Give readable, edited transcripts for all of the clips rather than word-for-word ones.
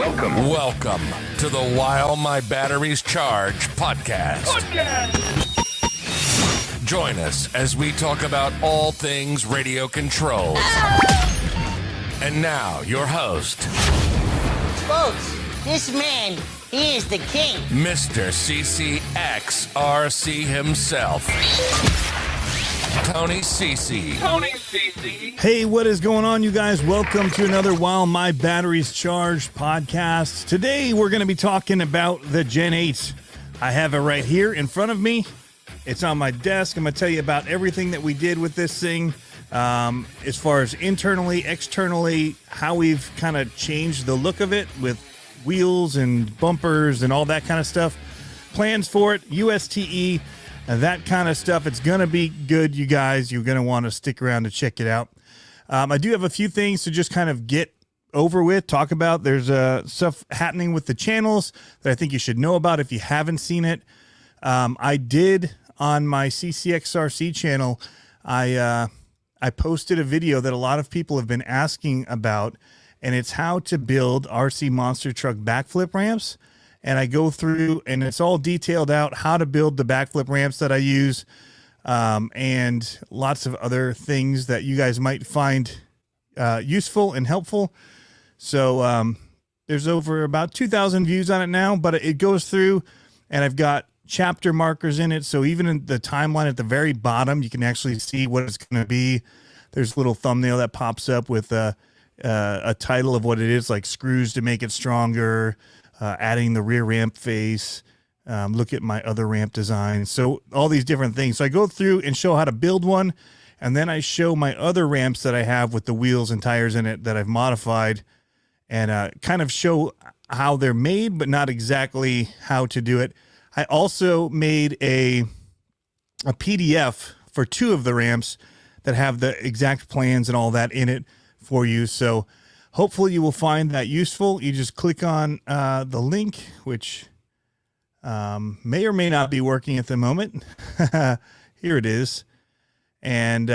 Welcome to the While My Batteries Charge podcast. Join us as we talk about all things radio controls. And now, your host, Folks, this man, he is the king. Mr. CCxRC himself, Tony CC. Hey, what is going on, you guys? Welcome to another While My Batteries Charge podcast. Today, we're going to be talking about the Gen 8. I have it right here in front of me. It's on my desk. I'm going to tell you about everything that we did with this thing, as far as internally, externally, how we've kind of changed the look of it with wheels and bumpers and all that kind of stuff. Plans for it, USTE, that kind of stuff. It's going to be good, you guys. You're going to want to stick around to check it out. I do have a few things to just kind of get over with, talk about. There's stuff happening with the channels that I think you should know about if you haven't seen it. I did on my CCxRC channel, I posted a video that a lot of people have been asking about, and it's how to build RC monster truck backflip ramps. And I go through, and it's all detailed out how to build the backflip ramps that I use, and lots of other things that you guys might find useful and helpful. So there's over about 2,000 views on it now, but it goes through, and I've got chapter markers in it. So even in the timeline at the very bottom, you can actually see what it's going to be. There's a little thumbnail that pops up with a title of what it is, like screws to make it stronger, adding the rear ramp face, look at my other ramp design. So all these different things. So I go through and show how to build one, and then I show my other ramps that I have with the wheels and tires in it that I've modified, and kind of show how they're made, but not exactly how to do it. I also made a PDF for two of the ramps that have the exact plans and all that in it for you. So hopefully you will find that useful. You just click on the link, which may or may not be working at the moment. Here it is. And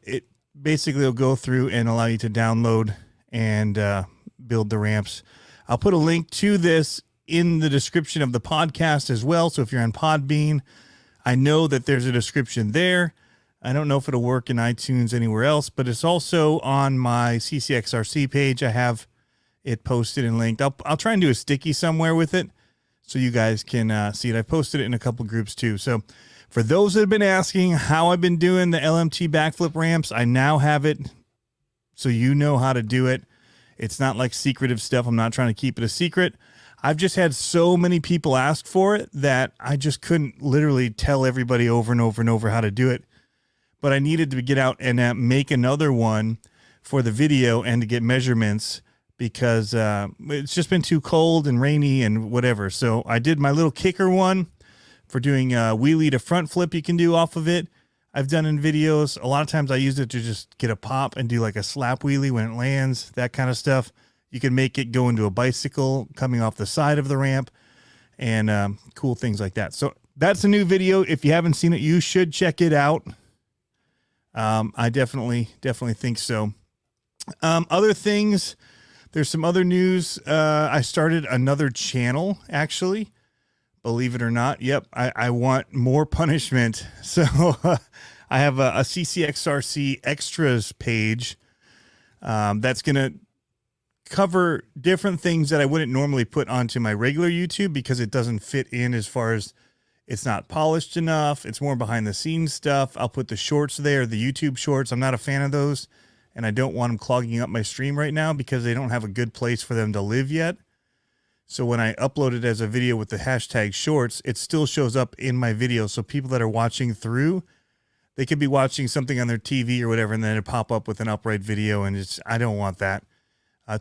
it basically will go through and allow you to download and build the ramps. I'll put a link to this in the description of the podcast as well. So if you're on Podbean, I know that there's a description there. I don't know if it'll work in iTunes anywhere else, but it's also on my CCxRC page. I have it posted and linked. I'll try and do a sticky somewhere with it so you guys can see it. I posted it in a couple groups too. So for those that have been asking how I've been doing the LMT backflip ramps, I now have it so you know how to do it. It's not like secretive stuff. I'm not trying to keep it a secret. I've just had so many people ask for it that I just couldn't literally tell everybody over and over and over how to do it. But I needed to get out and make another one for the video and to get measurements because it's just been too cold and rainy and whatever. So I did my little kicker one for doing wheelie to front flip you can do off of it. I've done in videos. A lot of times I use it to just get a pop and do like a slap wheelie when it lands, that kind of stuff. You can make it go into a bicycle coming off the side of the ramp and cool things like that. So that's a new video. If you haven't seen it, you should check it out. I definitely think so. Other things, there's some other news. I started another channel, actually, believe it or not. Yep. I want more punishment. So I have a CCxRC Extras page that's going to cover different things that I wouldn't normally put onto my regular YouTube because it doesn't fit in as far as it's not polished enough. It's more behind the scenes stuff. I'll put the shorts there, the YouTube shorts. I'm not a fan of those, and I don't want them clogging up my stream right now because they don't have a good place for them to live yet. So when I upload it as a video with the hashtag shorts, it still shows up in my video. So people that are watching through, they could be watching something on their TV or whatever, and then it pop up with an upright video, and I don't want that.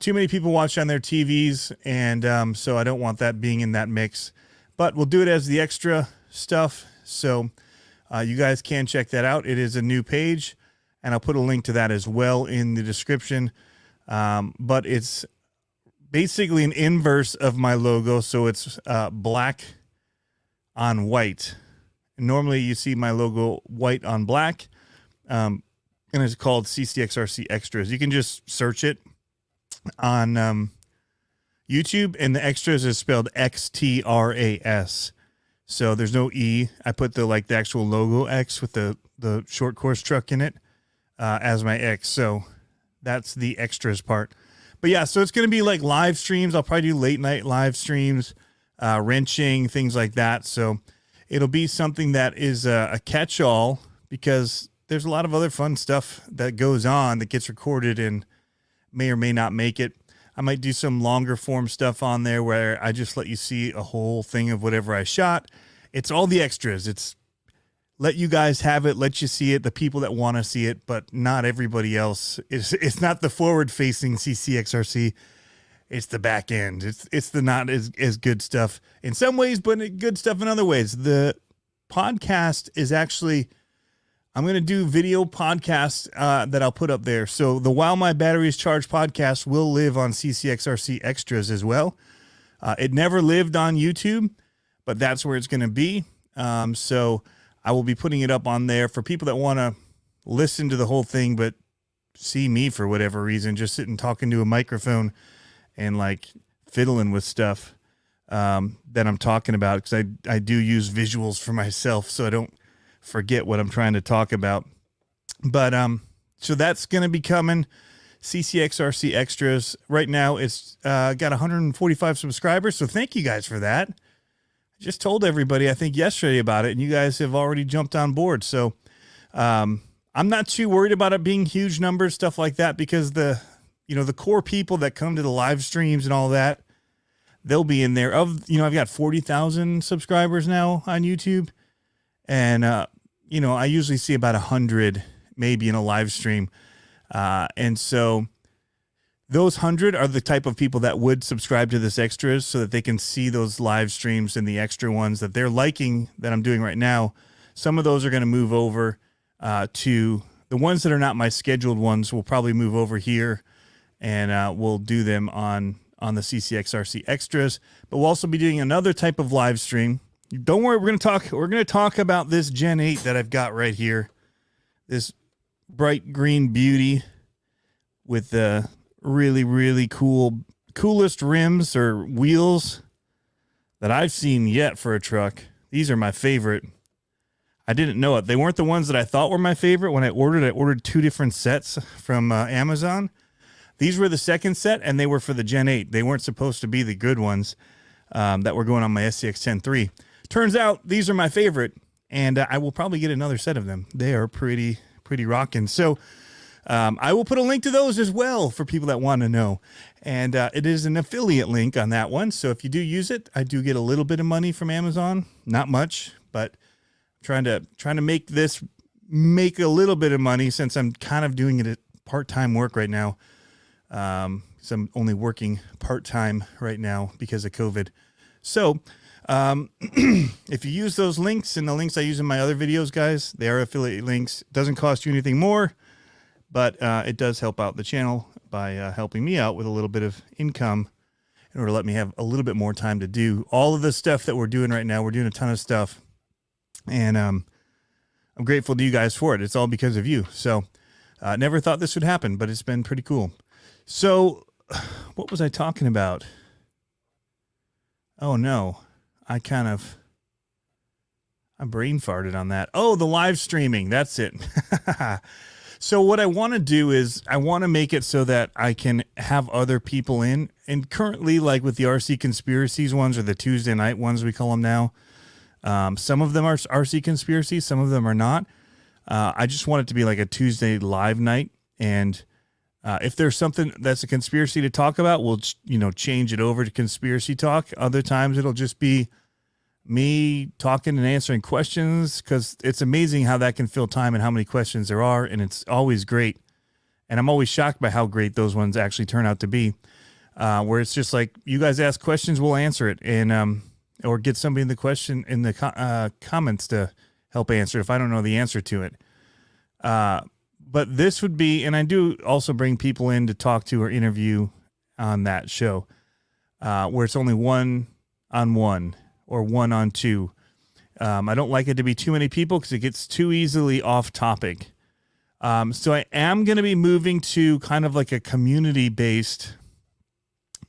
Too many people watch on their TVs, and so I don't want that being in that mix. But we'll do it as the extra stuff, so you guys can check that out. It is a new page, and I'll put a link to that as well in the description. But it's basically an inverse of my logo, so it's black on white. Normally, you see my logo white on black, and it's called CCxRC Xtras. You can just search it on YouTube, and the extras is spelled Xtras. So there's no E. I put the actual logo X with the short course truck in it as my X. So that's the extras part. But yeah, so it's going to be like live streams. I'll probably do late night live streams, wrenching, things like that. So it'll be something that is a catch-all, because there's a lot of other fun stuff that goes on that gets recorded and may or may not make it. I might do some longer form stuff on there where I just let you see a whole thing of whatever I shot. It's all the extras. It's let you guys have it, let you see it, the people that want to see it, but not everybody else. It's not the forward-facing CCxRC. It's the back end. It's the not as good stuff in some ways, but good stuff in other ways. The podcast is actually, I'm going to do video podcasts that I'll put up there. So the While My Batteries Charge podcast will live on CCxRC Extras as well. It never lived on YouTube, but that's where it's going to be. So I will be putting it up on there for people that want to listen to the whole thing, but see me for whatever reason, just sitting talking to a microphone and like fiddling with stuff that I'm talking about, because I do use visuals for myself so I don't forget what I'm trying to talk about. But so that's going to be coming. CCxRC Extras. Right now it's got 145 subscribers, so thank you guys for that. I just told everybody, I think yesterday, about it, and you guys have already jumped on board. So I'm not too worried about it being huge numbers, stuff like that, because the core people that come to the live streams and all that, they'll be in there. I've got 40,000 subscribers now on YouTube, and I usually see about 100 maybe in a live stream. And so those 100 are the type of people that would subscribe to this extras so that they can see those live streams and the extra ones that they're liking that I'm doing right now. Some of those are going to move over to the ones that are not my scheduled ones. Will probably move over here, and we'll do them on the CCxRC Extras. But we'll also be doing another type of live stream. Don't worry, we're going to talk about this Gen 8 that I've got right here. This bright green beauty with the really, really coolest rims or wheels that I've seen yet for a truck. These are my favorite. I didn't know it. They weren't the ones that I thought were my favorite when I ordered 2 different sets from Amazon. These were the second set, and they were for the Gen 8. They weren't supposed to be the good ones that were going on my SCX 10.3. Turns out these are my favorite, and I will probably get another set of them. They are pretty rocking. So I will put a link to those as well for people that want to know. And it is an affiliate link on that one. So if you do use it, I do get a little bit of money from Amazon. Not much, but trying to make a little bit of money, since I'm kind of doing it at part-time work right now. So I'm only working part-time right now because of COVID. So if you use those links and the links I use in my other videos, guys, they are affiliate links. It doesn't cost you anything more, but it does help out the channel by helping me out with a little bit of income in order to let me have a little bit more time to do all of the stuff that we're doing right now. We're doing a ton of stuff, and I'm grateful to you guys for it. It's all because of you. So never thought this would happen, but it's been pretty cool. So what was I talking about? Oh no, I brain farted on that. Oh, the live streaming. That's it. So what I want to do is I want to make it so that I can have other people in. And currently, like with the RC Conspiracies ones, or the Tuesday night ones we call them now, some of them are RC Conspiracies, some of them are not. I just want it to be like a Tuesday live night. And if there's something that's a conspiracy to talk about, we'll change it over to conspiracy talk. Other times it'll just be me talking and answering questions, because it's amazing how that can fill time and how many questions there are, and it's always great. And I'm always shocked by how great those ones actually turn out to be, where it's just like, you guys ask questions, we'll answer it, and or get somebody in the question in the comments to help answer if I don't know the answer to it. But this would be, and I do also bring people in to talk to or interview on that show, where it's only 1-on-1 or 1-on-2. I don't like it to be too many people because it gets too easily off topic. So I am going to be moving to kind of like a community-based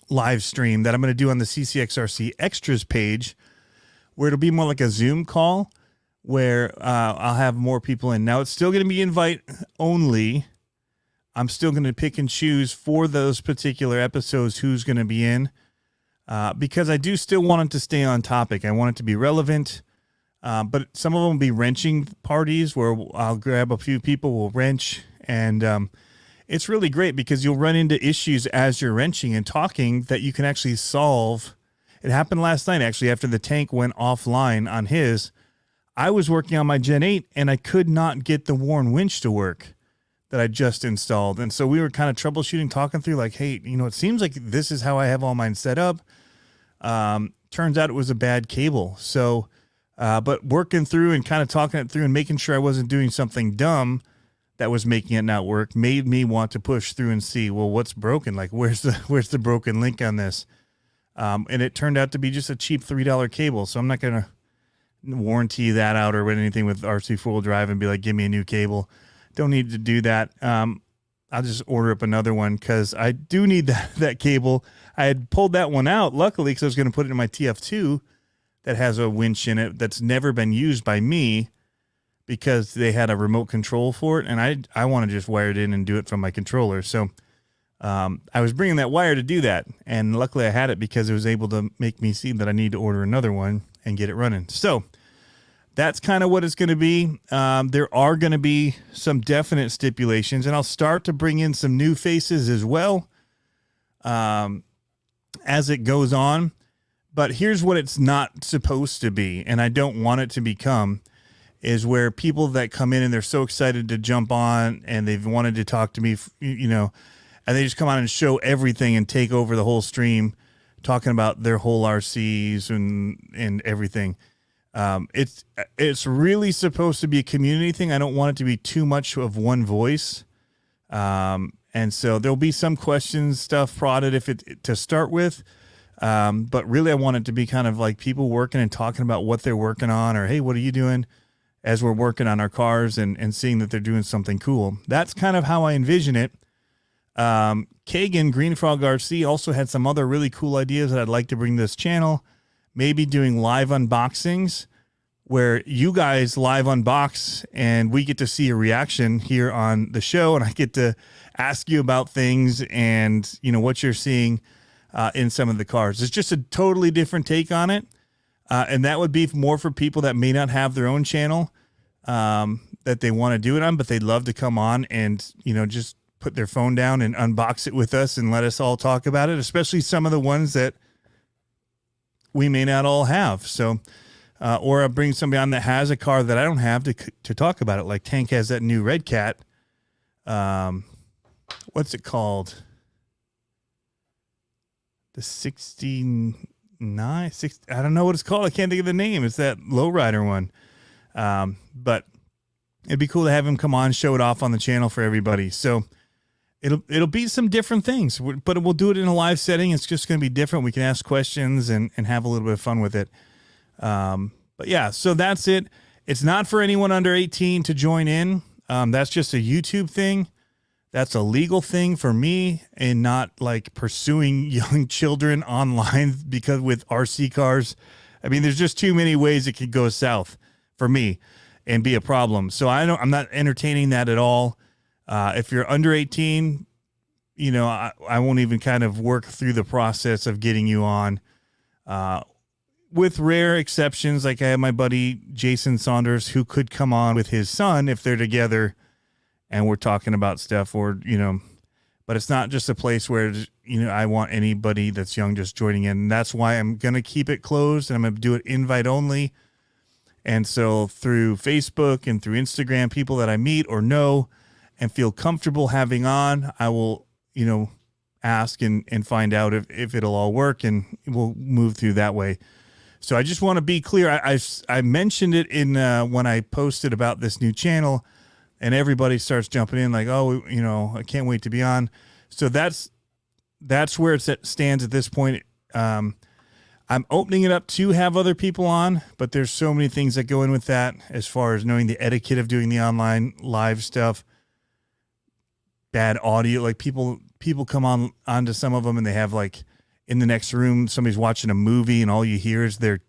live stream that I'm going to do on the CCxRC Extras page, where it'll be more like a Zoom call, where I'll have more people in. Now, it's still going to be invite only. I'm still going to pick and choose for those particular episodes who's going to be in, because I do still want it to stay on topic. I want it to be relevant, but some of them will be wrenching parties where I'll grab a few people, we'll wrench, and it's really great because you'll run into issues as you're wrenching and talking that you can actually solve. It happened last night, actually, after the tank went offline on his. I was working on my Gen 8 and I could not get the Warren winch to work that I just installed. And so we were kind of troubleshooting, talking through like, hey, it seems like this is how I have all mine set up. Turns out it was a bad cable. So, but working through and kind of talking it through and making sure I wasn't doing something dumb that was making it not work made me want to push through and see, well, what's broken? Like, where's the broken link on this? And it turned out to be just a cheap $3 cable. So I'm not going to warranty that out or anything with RC four-wheel drive and be like, give me a new cable. Don't need to do that. I'll just order up another one because I do need that cable. I had pulled that one out, luckily, because I was going to put it in my TF2 that has a winch in it that's never been used by me because they had a remote control for it, and I want to just wire it in and do it from my controller. So I was bringing that wire to do that, and luckily I had it because it was able to make me see that I need to order another one and get it running. So that's kind of what it's going to be. There are going to be some definite stipulations, and I'll start to bring in some new faces as well as it goes on. But here's what it's not supposed to be, and I don't want it to become, is where people that come in and they're so excited to jump on and they've wanted to talk to me, and they just come on and show everything and take over the whole stream, talking about their whole RCs and everything. It's really supposed to be a community thing. I don't want it to be too much of one voice. And so there'll be some questions, stuff prodded to start with. But really I want it to be kind of like people working and talking about what they're working on, or, hey, what are you doing as we're working on our cars and seeing that they're doing something cool. That's kind of how I envision it. Kagan, Green Frog RC, also had some other really cool ideas that I'd like to bring to this channel. Maybe doing live unboxings where you guys live unbox and we get to see a reaction here on the show, and I get to ask you about things and what you're seeing in some of the cars. It's just a totally different take on it, and that would be more for people that may not have their own channel that they want to do it on, but they'd love to come on and just put their phone down and unbox it with us and let us all talk about it, especially some of the ones that we may not all have. So, or I'll bring somebody on that has a car that I don't have to talk about it. Like Tank has that new Redcat. What's it called? The 69, 60, I don't know what it's called. I can't think of the name. It's that lowrider one. But it'd be cool to have him come on, show it off on the channel for everybody. So it'll be some different things, but we'll do it in a live setting. It's just going to be different. We can ask questions and have a little bit of fun with it. But yeah, so that's it. It's not for anyone under 18 to join in. That's just a YouTube thing. That's a legal thing for me, and not like pursuing young children online because with RC cars, I mean, there's just too many ways it could go south for me and be a problem. So I'm not entertaining that at all. If you're under 18, I won't even kind of work through the process of getting you on, with rare exceptions. Like I have my buddy Jason Saunders, who could come on with his son if they're together and we're talking about stuff, or, but it's not just a place where, I want anybody that's young just joining in. And that's why I'm going to keep it closed, and I'm going to do it invite only. And so through Facebook and through Instagram, people that I meet or know and feel comfortable having on, I will, ask and find out if it'll all work, and we'll move through that way. So I just want to be clear. I mentioned it in when I posted about this new channel, and everybody starts jumping in like, oh, I can't wait to be on. So that's where it stands at this point. I'm opening it up to have other people on, but there's so many things that go in with that, as far as knowing the etiquette of doing the online live stuff, bad audio. Like people come onto some of them and they have like in the next room, somebody's watching a movie and all you hear is their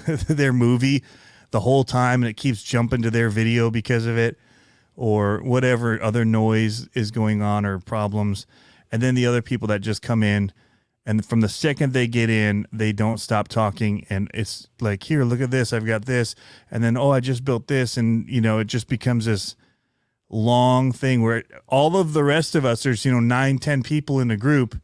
their movie the whole time, and it keeps jumping to their video because of it, or whatever other noise is going on or problems. And then the other people that just come in, and from the second they get in, they don't stop talking. And it's like, here, look at this. I've got this. And then, oh, I just built this. And, it just becomes this long thing where all of the rest of us, there's, 9, 10 people in a group,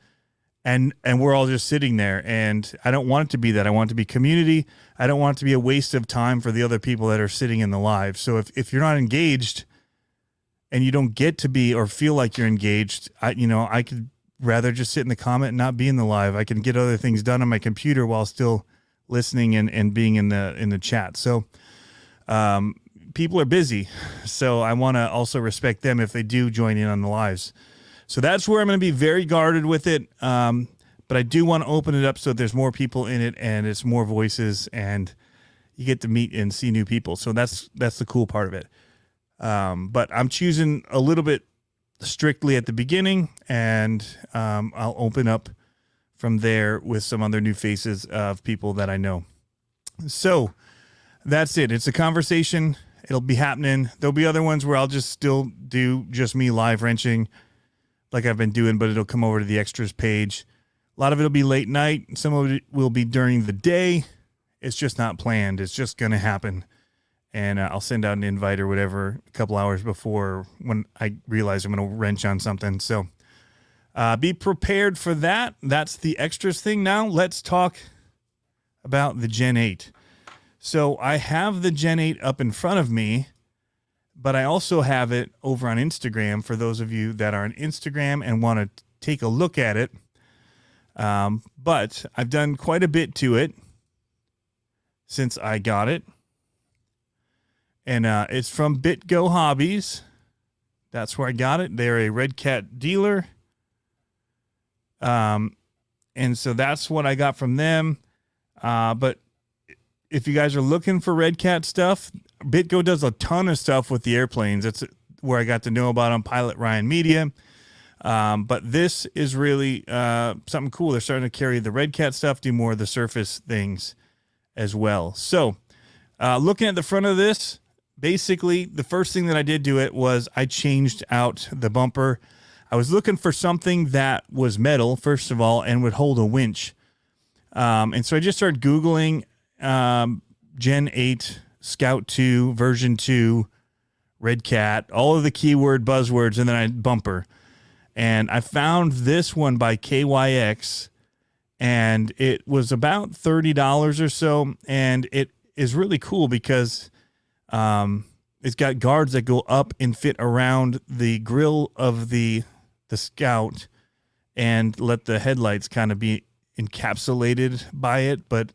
and we're all just sitting there. And I don't want it to be that. I want it to be community. I don't want it to be a waste of time for the other people that are sitting in the live. So if you're not engaged and you don't get to be or feel like you're engaged, I could rather just sit in the comment and not be in the live. I can get other things done on my computer while still listening and being in the chat. So people are busy, so I want to also respect them if they do join in on the lives. So that's where I'm going to be very guarded with it. But I do want to open it up so there's more people in it and it's more voices and you get to meet and see new people. So that's the cool part of it. But I'm choosing a little bit strictly at the beginning, and I'll open up from there with some other new faces of people that I know. So that's it. It's a conversation. It'll be happening. There'll be other ones where I'll just still do just me live wrenching like I've been doing, but it'll come over to the extras page. A lot of it'll be late night. Some of it will be during the day. It's just not planned. It's just going to happen. And I'll send out an invite or whatever a couple hours before when I realize I'm going to wrench on something. So be prepared for that. That's the extras thing. Now let's talk about the Gen 8. So I have the Gen 8 up in front of me, but I also have it over on Instagram for those of you that are on Instagram and want to take a look at it. But I've done quite a bit to it since I got it. And it's from Bitgo Hobbies. That's where I got it. They're a Redcat dealer. And so that's what I got from them. But if you guys are looking for Redcat stuff, Bitgo does a ton of stuff with the airplanes. That's where I got to know about them, Pilot Ryan Media. But this is really something cool. They're starting to carry the Redcat stuff, do more of the surface things as well. So looking at the front of this, basically the first thing that I did to it was I changed out the bumper. I was looking for something that was metal, first of all, and would hold a winch. And so I just started Googling Gen 8 Scout 2 version 2 Redcat, all of the keyword buzzwords, and then I bumper. And I found this one by KYX, and it was about $30 or so. And it is really cool because it's got guards that go up and fit around the grill of the Scout and let the headlights kind of be encapsulated by it, but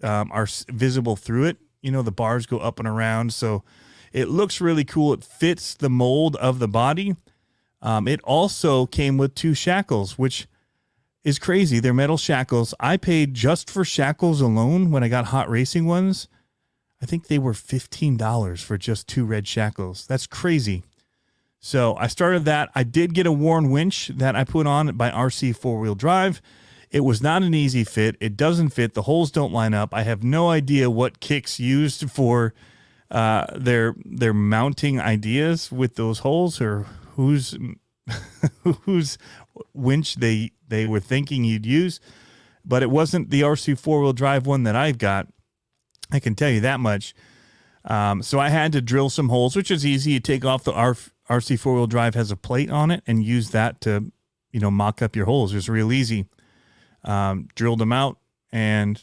are visible through it. The bars go up and around. So it looks really cool. It fits the mold of the body. It also came with 2 shackles, which is crazy. They're metal shackles. I paid just for shackles alone when I got hot racing ones. I think they were $15 for just 2 red shackles. That's crazy. So I started that. I did get a worn winch that I put on by RC 4-wheel drive. It was not an easy fit. It doesn't fit. The holes don't line up. I have no idea what KYX used for their mounting ideas with those holes, or whose winch they were thinking you'd use. But it wasn't the RC 4-wheel drive one that I've got. I can tell you that much. So I had to drill some holes, which is easy. You take off the RC 4-wheel drive, has a plate on it, and use that to, mock up your holes. It's real easy. Drilled them out and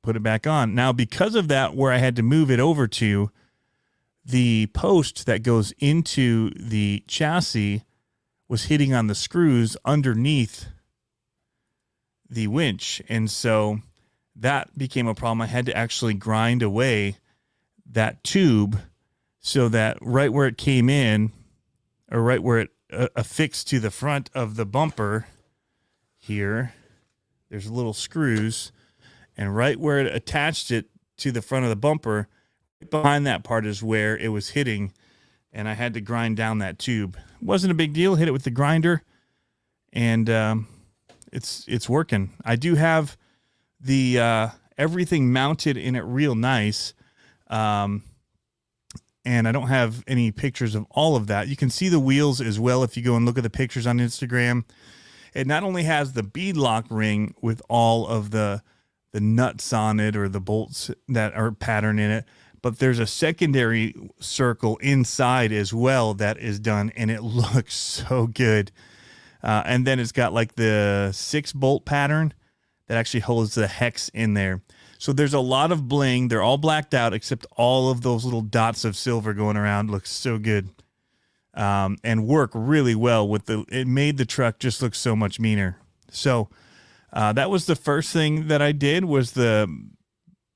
put it back on. Now, because of that, where I had to move it over to, the post that goes into the chassis was hitting on the screws underneath the winch. And so that became a problem. I had to actually grind away that tube so that right where it came in, or right where it affixed to the front of the bumper here, there's little screws, and right where it attached it to the front of the bumper, right behind that part is where it was hitting, and I had to grind down that tube. It wasn't a big deal. Hit it with the grinder, and it's working. I do have the everything mounted in it real nice. And I don't have any pictures of all of that. You can see the wheels as well if you go and look at the pictures on Instagram. It not only has the bead lock ring with all of the nuts on it or the bolts that are patterned in it, but there's a secondary circle inside as well that is done, and it looks so good. And then it's got like the 6-bolt pattern that actually holds the hex in there. So there's a lot of bling. They're all blacked out except all of those little dots of silver going around. Looks so good. And work really well with it made the truck just look so much meaner. So that was the first thing that I did, was the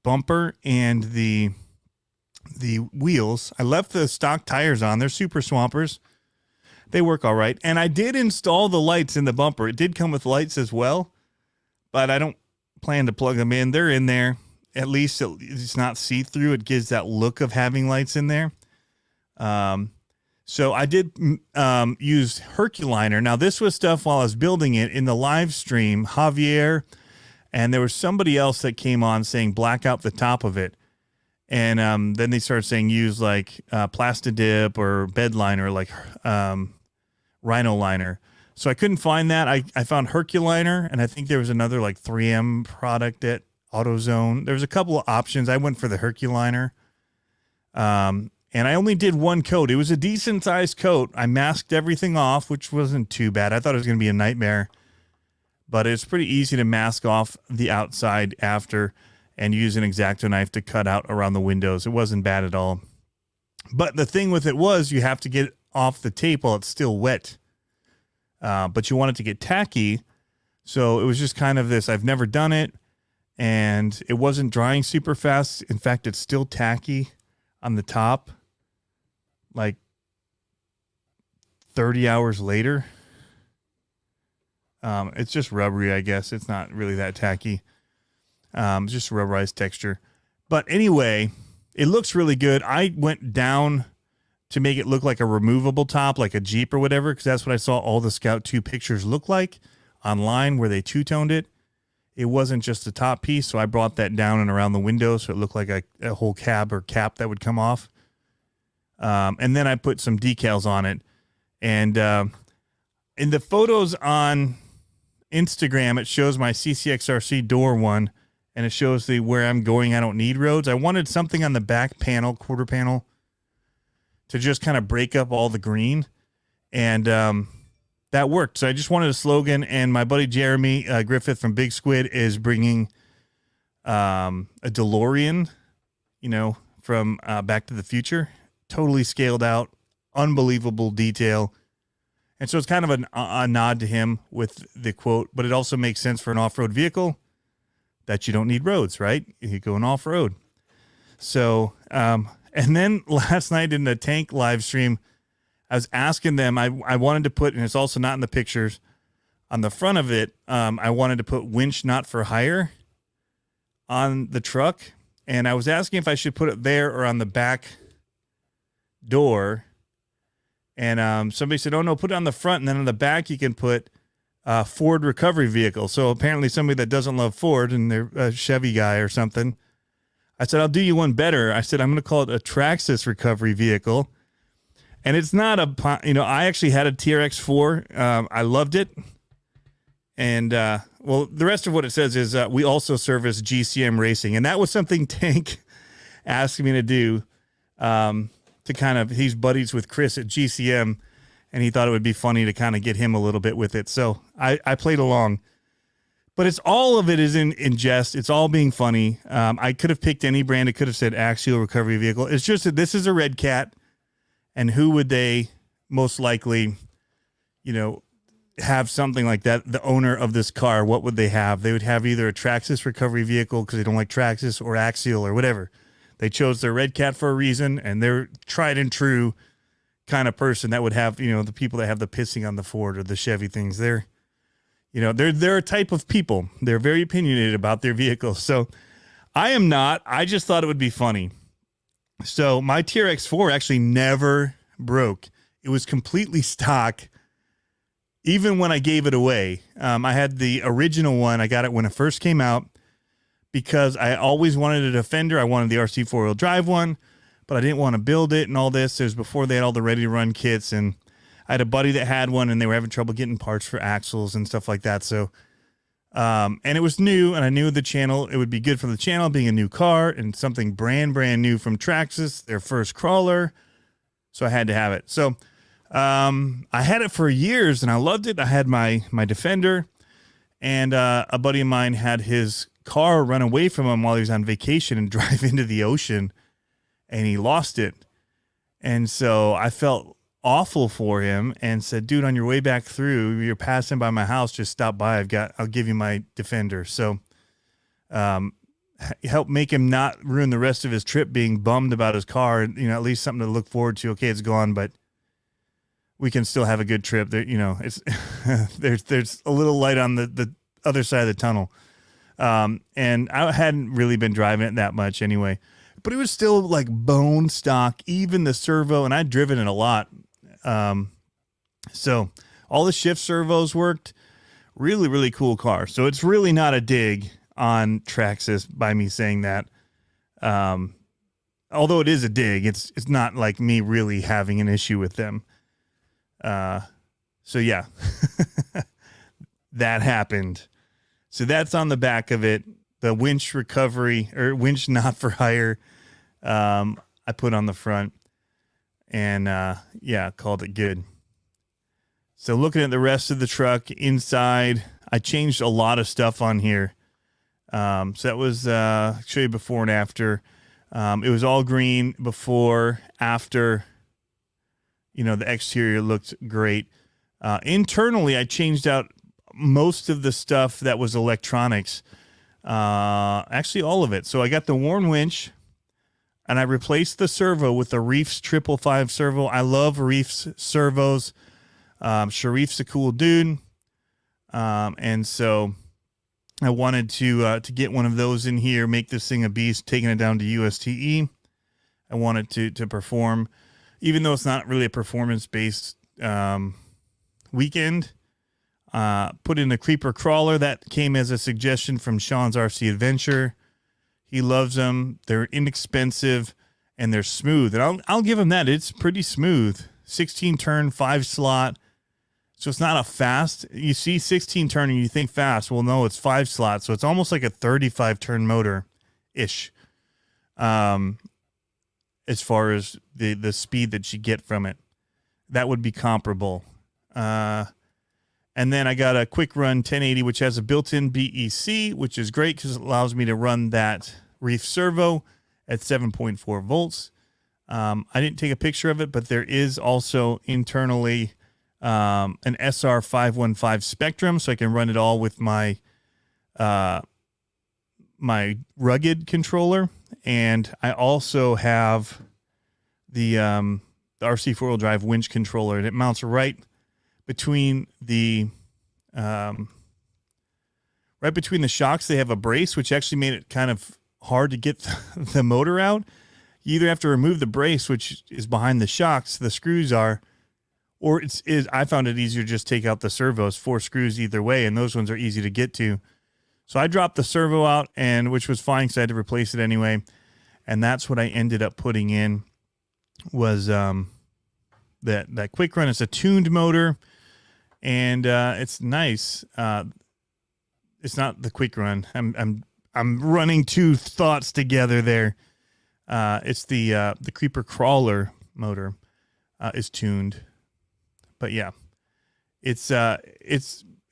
bumper and the wheels. I left the stock tires on. They're Super Swampers. They work all right. And I did install the lights in the bumper. It did come with lights as well, but I don't plan to plug them in. They're in there. At least it's not see-through. It gives that look of having lights in there. So I did use Herculiner. Now, this was stuff while I was building it in the live stream, Javier, and there was somebody else that came on saying black out the top of it. And then they started saying use like Plastidip or bed liner, like Rhino liner. So I couldn't find that. I found Herculiner, and I think there was another like 3M product at AutoZone. There was a couple of options. I went for the Herculiner. And I only did one coat. It was a decent sized coat. I masked everything off, which wasn't too bad. I thought it was going to be a nightmare, but it's pretty easy to mask off the outside after and use an X-Acto knife to cut out around the windows. It wasn't bad at all. But the thing with it was you have to get off the tape while it's still wet. But you want it to get tacky. So it was just kind of this, I've never done it, and it wasn't drying super fast. In fact, it's still tacky on the top, like 30 hours later. It's just rubbery, I guess. It's not really that tacky. It's just rubberized texture. But anyway, it looks really good. I went down to make it look like a removable top, like a Jeep or whatever, because that's what I saw all the Scout 2 pictures look like online where they two-toned it. It wasn't just the top piece, so I brought that down and around the window so it looked like a whole cab or cap that would come off. And then I put some decals on it. And in the photos on Instagram, it shows my CCxRC door one, and it shows where I'm going. I don't need roads. I wanted something on the back panel, quarter panel, to just kind of break up all the green. And that worked. So I just wanted a slogan, and my buddy Jeremy Griffith from Big Squid is bringing a DeLorean, from Back to the Future. Totally scaled out, unbelievable detail. And so it's kind of a nod to him with the quote, but it also makes sense for an off-road vehicle that you don't need roads, right? You're going off-road. So, and then last night in the tank live stream, I was asking them, I wanted to put, and it's also not in the pictures, on the front of it, I wanted to put winch not for hire on the truck. And I was asking if I should put it there or on the back door. And somebody said, oh, no, put it on the front. And then on the back, you can put Ford recovery vehicle. So apparently somebody that doesn't love Ford and they're a Chevy guy or something. I said, I'll do you one better. I said, I'm going to call it a Traxxas recovery vehicle. And it's not I actually had a TRX4. I loved it. And, well, the rest of what it says is we also service GCM racing. And that was something Tank asked me to do to kind of, he's buddies with Chris at GCM. And he thought it would be funny to kind of get him a little bit with it. So I played along. But it's all of it is in jest. It's all being funny. I could have picked any brand. It could have said axial recovery vehicle. It's just that this is a Redcat. And who would they most likely, have something like that? The owner of this car, what would they have? They would have either a Traxxas recovery vehicle because they don't like Traxxas, or axial or whatever. They chose their Redcat for a reason, and they're tried and true kind of person that would have, the people that have the pissing on the Ford or the Chevy things. They're a type of people. They're very opinionated about their vehicles. So I am not. I just thought it would be funny. So my TRX4 actually never broke. It was completely stock even when I gave it away, I had the original one. I got it when it first came out because I always wanted a Defender. I wanted the RC 4-wheel drive one, but I didn't want to build it and all this. It was before they had all the ready-to-run kits, and I had a buddy that had one, and they were having trouble getting parts for axles and stuff like that. So, and it was new, and I knew the channel, it would be good for the channel being a new car and something brand new from Traxxas, their first crawler. So I had to have it. So I had it for years and I loved it. I had my Defender, and a buddy of mine had his car run away from him while he was on vacation and drive into the ocean, and he lost it. And so I felt awful for him and said, dude, on your way back through, you're passing by my house, just stop by. I'll give you my Defender. So help make him not ruin the rest of his trip being bummed about his car. You know, at least something to look forward to. Okay, it's gone, but we can still have a good trip. There, you know, it's there's a little light on the other side of the tunnel. And I hadn't really been driving it that much anyway, but it was still like bone stock, even the servo, and I'd driven it a lot. So all the shift servos worked. Really, really cool car. So it's really not a dig on Traxxas by me saying that. Although it is a dig, it's not like me really having an issue with them. So yeah, that happened. So that's on the back of it. The winch recovery, or winch not for hire, I put on the front, and yeah, called it good. So looking at the rest of the truck inside, I changed a lot of stuff on here. So that was, I'll show you before and after. It was all green before, after. You know, the exterior looked great. Internally, I changed out most of the stuff that was electronics. Actually, all of it. So I got the worn winch, and I replaced the servo with the Reefs 555 servo. I love Reefs servos. Sharif's a cool dude. And so I wanted to get one of those in here, make this thing a beast, taking it down to USTE. I wanted to perform. Even though it's not really a performance-based weekend, put in a creeper crawler. That came as a suggestion from Sean's RC Adventure. He loves them. They're inexpensive, and they're smooth. And I'll give him that. It's pretty smooth. 16-turn, 5-slot. So it's not a fast. You see 16-turn and you think fast. Well, no, it's 5-slot. So it's almost like a 35-turn motor-ish. As far as the speed that you get from it, that would be comparable. And then I got a Quicrun 1080, which has a built-in BEC, which is great because it allows me to run that Reef servo at 7.4 volts. I didn't take a picture of it, but there is also internally an SR515 Spektrum, so I can run it all with my my rugged controller. And I also have the RC 4-wheel drive winch controller, and it mounts right between the shocks. They have a brace, which actually made it kind of hard to get the motor out. You either have to remove the brace, which is behind the shocks, the screws are, or I found it easier to just take out the servos, 4 screws either way, and those ones are easy to get to. So I dropped the servo out, and which was fine because I had to replace it anyway. And that's what I ended up putting in was that Quicrun. It's a tuned motor, and it's nice. It's not the Quicrun. I'm running two thoughts together there. It's the Creeper Crawler motor is tuned, but yeah, it's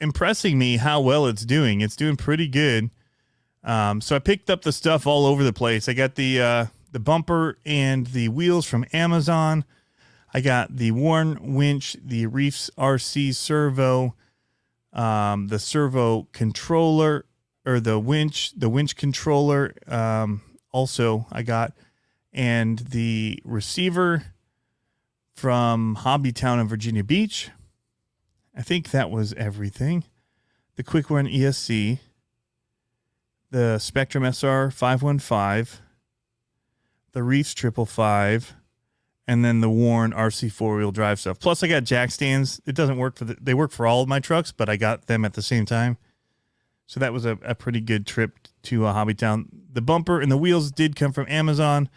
impressing me how well it's doing. It's doing pretty good. So I picked up the stuff all over the place. I got the bumper and the wheels from Amazon. I got the worn winch, the Reefs RC servo, the servo controller, or the winch controller. Also I got, and the receiver from Hobbytown in Virginia Beach. I think that was everything. The Quicrun ESC, the Spektrum SR515, the Reefs 555, and then the Warren RC 4-wheel drive stuff. Plus, I got jack stands. It doesn't work they work for all of my trucks, but I got them at the same time. So that was a pretty good trip to Hobbytown. The bumper and the wheels did come from Amazon.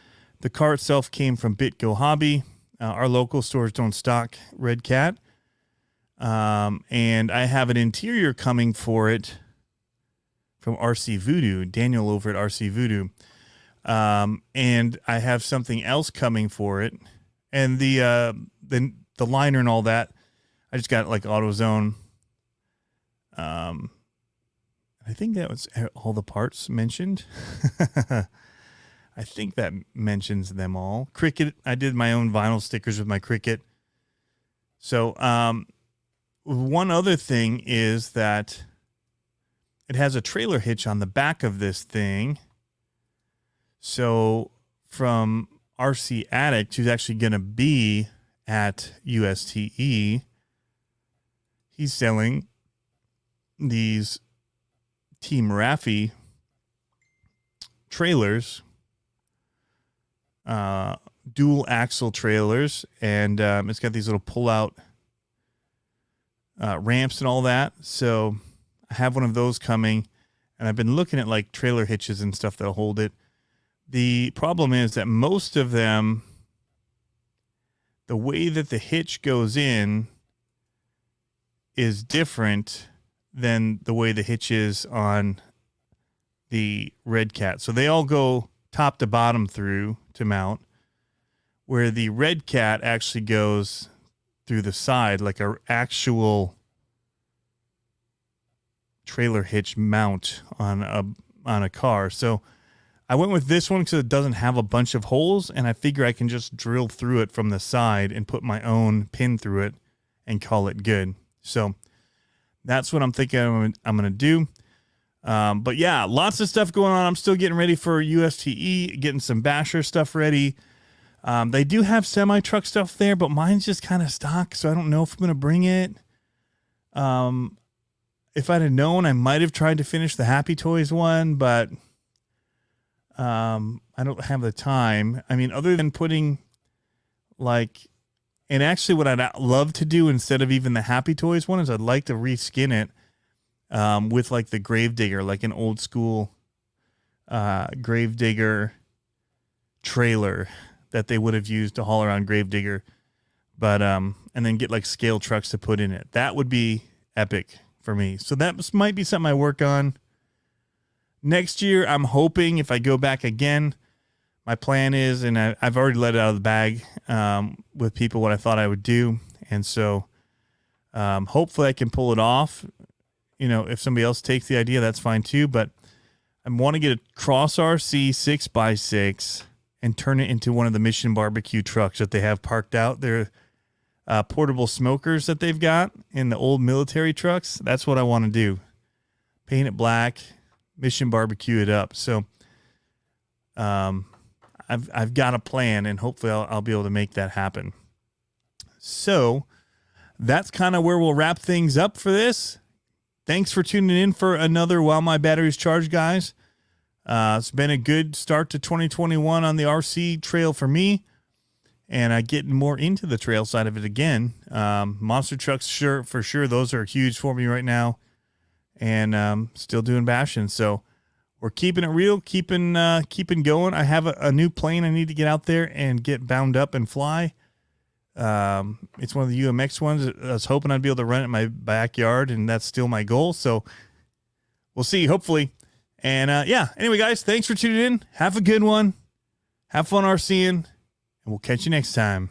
The car itself came from Bitgo Hobby. Our local stores don't stock Redcat. And I have an interior coming for it from RC Voodoo, Daniel over at RC Voodoo. And I have something else coming for it. And the liner and all that, I just got like AutoZone. I think that was all the parts mentioned. I think that mentions them all. Cricket, I did my own vinyl stickers with my Cricket. So, one other thing is that it has a trailer hitch on the back of this thing. So from RC Addict, who's actually going to be at USTE, he's selling these Team Raffi trailers, dual axle trailers, and it's got these little pull-out ramps and all that. So I have one of those coming, and I've been looking at like trailer hitches and stuff that'll hold it. The problem is that most of them, the way that the hitch goes in is different than the way the hitch is on the Redcat. So they all go top to bottom through to mount, where the Redcat actually goes through the side like a actual trailer hitch mount on a car. So I went with this one because it doesn't have a bunch of holes, and I figure I can just drill through it from the side and put my own pin through it and call it good. So that's what I'm thinking I'm going to do. But yeah, lots of stuff going on. I'm still getting ready for USTE, getting some Basher stuff ready. They do have semi-truck stuff there, but mine's just kind of stock, so I don't know if I'm going to bring it. If I'd have known, I might have tried to finish the Happy Toys one, but I don't have the time. I mean, other than putting like, and actually what I'd love to do instead of even the Happy Toys one is I'd like to reskin it with like the Gravedigger, like an old school Gravedigger trailer that they would have used to haul around Gravedigger, but and then get like scale trucks to put in it. That would be epic for me. So that might be something I work on. Next year, I'm hoping if I go back again, my plan is, and I've already let it out of the bag with people what I thought I would do. And so hopefully I can pull it off. You know, if somebody else takes the idea, that's fine too. But I want to get a Cross RC 6x6 and turn it into one of the Mission Barbecue trucks that they have parked out. They're portable smokers that they've got in the old military trucks. That's what I want to do. Paint it black, Mission Barbecue it up. So I've got a plan, and hopefully I'll be able to make that happen. So that's kind of where we'll wrap things up for this. Thanks for tuning in for another While My Battery's Charged, guys. It's been a good start to 2021 on the RC trail for me, and getting more into the trail side of it again. Monster trucks, for sure. Those are huge for me right now, and still doing bashing. So we're keeping it real, keeping going. I have a new plane I need to get out there and get bound up and fly. It's one of the UMX ones. I was hoping I'd be able to run it in my backyard, and that's still my goal. So we'll see, hopefully. And yeah, anyway, guys, thanks for tuning in. Have a good one. Have fun RCing, and we'll catch you next time.